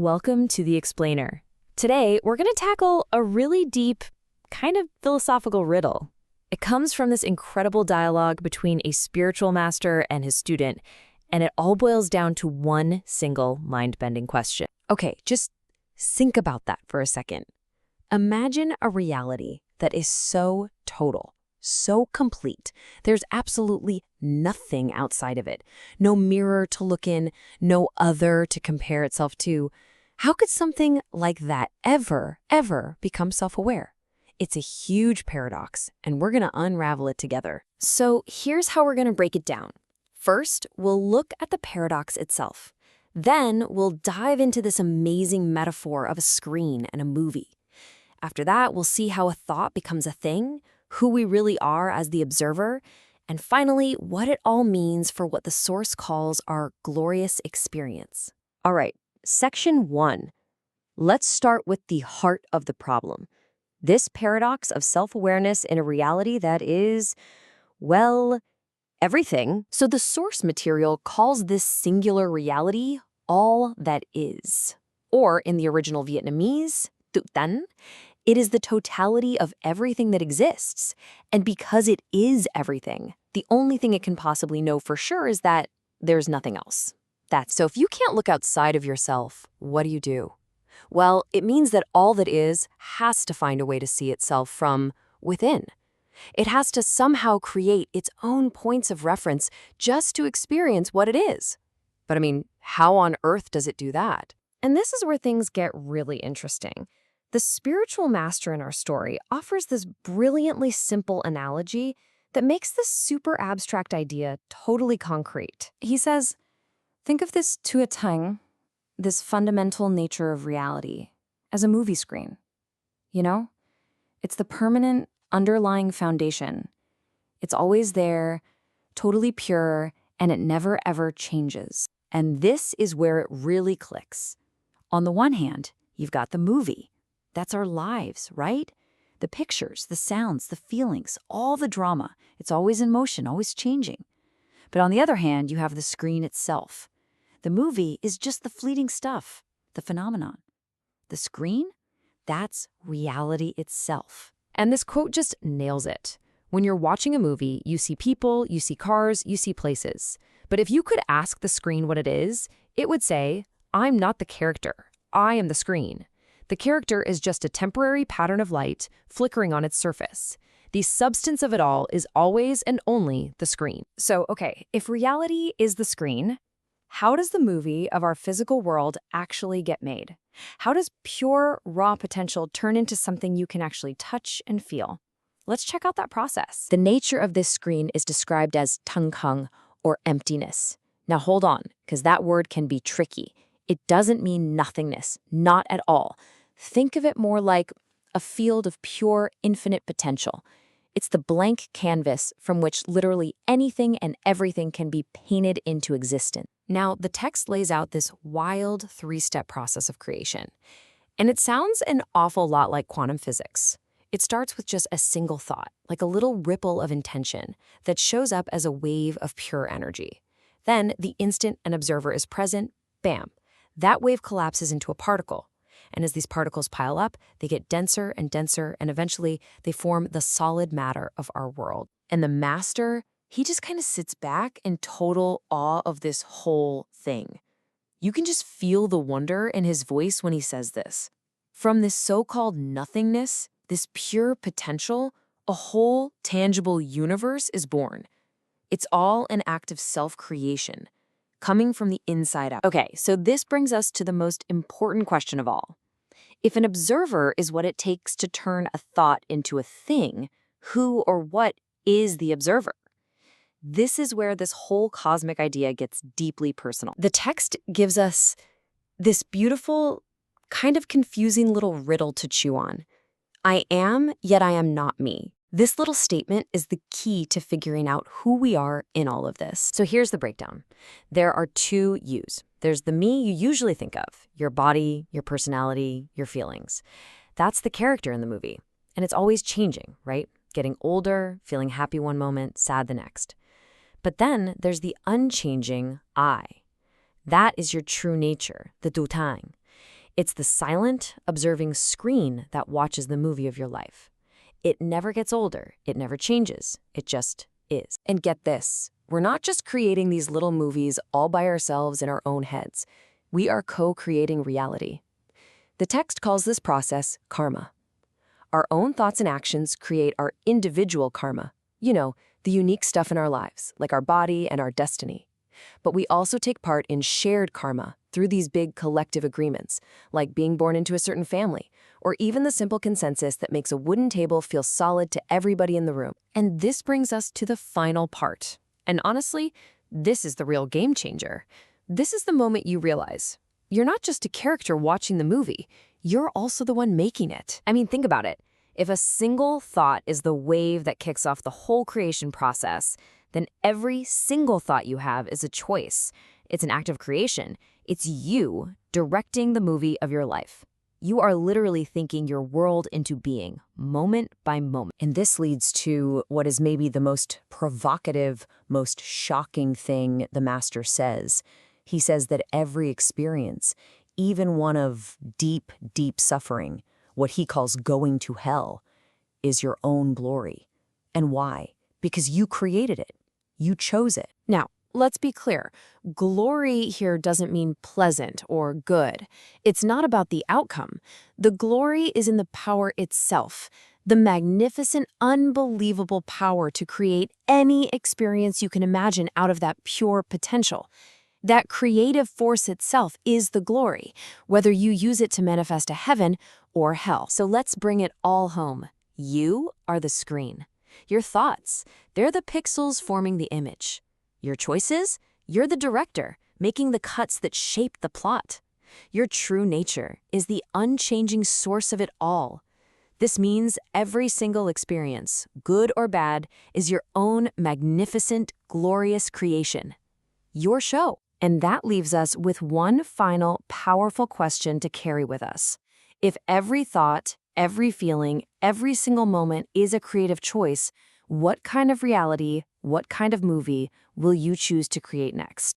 Welcome to The Explainer. Today, we're going to tackle a really deep, kind of philosophical riddle. It comes from this incredible dialogue between a spiritual master and his student, and it all boils down to one single mind-bending question. Okay, just think about that for a second. Imagine a reality that is so total, so complete. There's absolutely nothing outside of it. No mirror to look in, no other to compare itself to. How could something like that ever become self-aware? It's a huge paradox, and we're going to unravel it together. So here's how we're going to break it down. First, we'll look at the paradox itself. Then we'll dive into this amazing metaphor of a screen and a movie. After that, we'll see how a thought becomes a thing, who we really are as the observer, and finally, what it all means for what the Source calls our glorious experience. All right, Section 1. Let's start with the heart of the problem. This paradox of self-awareness in a reality that is, well, everything. So the source material calls this singular reality all that is. Or in the original Vietnamese, tu tan, it is the totality of everything that exists. And because it is everything, the only thing it can possibly know for sure is that there's nothing else. So if you can't look outside of yourself, what do? Well, it means that all that is has to find a way to see itself from within. It has to somehow create its own points of reference just to experience what it is. But I mean, how on earth does it do that? And this is where things get really interesting. The spiritual master in our story offers this brilliantly simple analogy that makes this super abstract idea totally concrete. He says, think of this tu tang, this fundamental nature of reality, as a movie screen. You know? It's the permanent, underlying foundation. It's always there, totally pure, and it never ever changes. And this is where it really clicks. On the one hand, you've got the movie. That's our lives, right? The pictures, the sounds, the feelings, all the drama. It's always in motion, always changing. But on the other hand, you have the screen itself. The movie is just the fleeting stuff, the phenomenon. The screen? That's reality itself. And this quote just nails it. When you're watching a movie, you see people, you see cars, you see places. But if you could ask the screen what it is, it would say, I'm not the character. I am the screen. The character is just a temporary pattern of light flickering on its surface. The substance of it all is always and only the screen. So, okay, if reality is the screen, how does the movie of our physical world actually get made? How does pure, raw potential turn into something you can actually touch and feel? Let's check out that process. The nature of this screen is described as hằng, or emptiness. Now hold on, because that word can be tricky. It doesn't mean nothingness, not at all. Think of it more like a field of pure, infinite potential. It's the blank canvas from which literally anything and everything can be painted into existence. Now, the text lays out this wild three-step process of creation. And it sounds an awful lot like quantum physics. It starts with just a single thought, like a little ripple of intention that shows up as a wave of pure energy. Then, the instant an observer is present, bam, that wave collapses into a particle. And as these particles pile up, they get denser and denser, and eventually they form the solid matter of our world. And the master, he just kind of sits back in total awe of this whole thing. You can just feel the wonder in his voice when he says this. From this so-called nothingness, this pure potential, a whole tangible universe is born. It's all an act of self-creation, coming from the inside out. Okay, so this brings us to the most important question of all. If an observer is what it takes to turn a thought into a thing, who or what is the observer? This is where this whole cosmic idea gets deeply personal. The text gives us this beautiful, kind of confusing little riddle to chew on. I am, yet I am not me. This little statement is the key to figuring out who we are in all of this. So here's the breakdown. There are two yous. There's the me you usually think of, your body, your personality, your feelings. That's the character in the movie. And it's always changing, right? Getting older, feeling happy one moment, sad the next. But then there's the unchanging I. That is your true nature, the du tang. It's the silent, observing screen that watches the movie of your life. It never gets older. It never changes. It just is. And get this, we're not just creating these little movies all by ourselves in our own heads. We are co-creating reality. The text calls this process karma. Our own thoughts and actions create our individual karma. You know, the unique stuff in our lives, like our body and our destiny. But we also take part in shared karma through these big collective agreements, like being born into a certain family, or even the simple consensus that makes a wooden table feel solid to everybody in the room. And this brings us to the final part. And honestly, this is the real game changer. This is the moment you realize you're not just a character watching the movie, you're also the one making it. I mean, think about it. If a single thought is the wave that kicks off the whole creation process, then every single thought you have is a choice. It's an act of creation. It's you directing the movie of your life. You are literally thinking your world into being, moment by moment. And this leads to what is maybe the most provocative, most shocking thing the master says. He says that every experience, even one of deep, deep suffering, what he calls going to hell, is your own glory. And why? Because you created it. You chose it. Now, let's be clear. Glory here doesn't mean pleasant or good. It's not about the outcome. The glory is in the power itself, the magnificent, unbelievable power to create any experience you can imagine out of that pure potential. That creative force itself is the glory, whether you use it to manifest a heaven or hell. So let's bring it all home. You are the screen. Your thoughts, they're the pixels forming the image. Your choices, you're the director, making the cuts that shape the plot. Your true nature is the unchanging source of it all. This means every single experience, good or bad, is your own magnificent, glorious creation. Your show. And that leaves us with one final, powerful question to carry with us. If every thought, every feeling, every single moment is a creative choice, what kind of reality, what kind of movie will you choose to create next?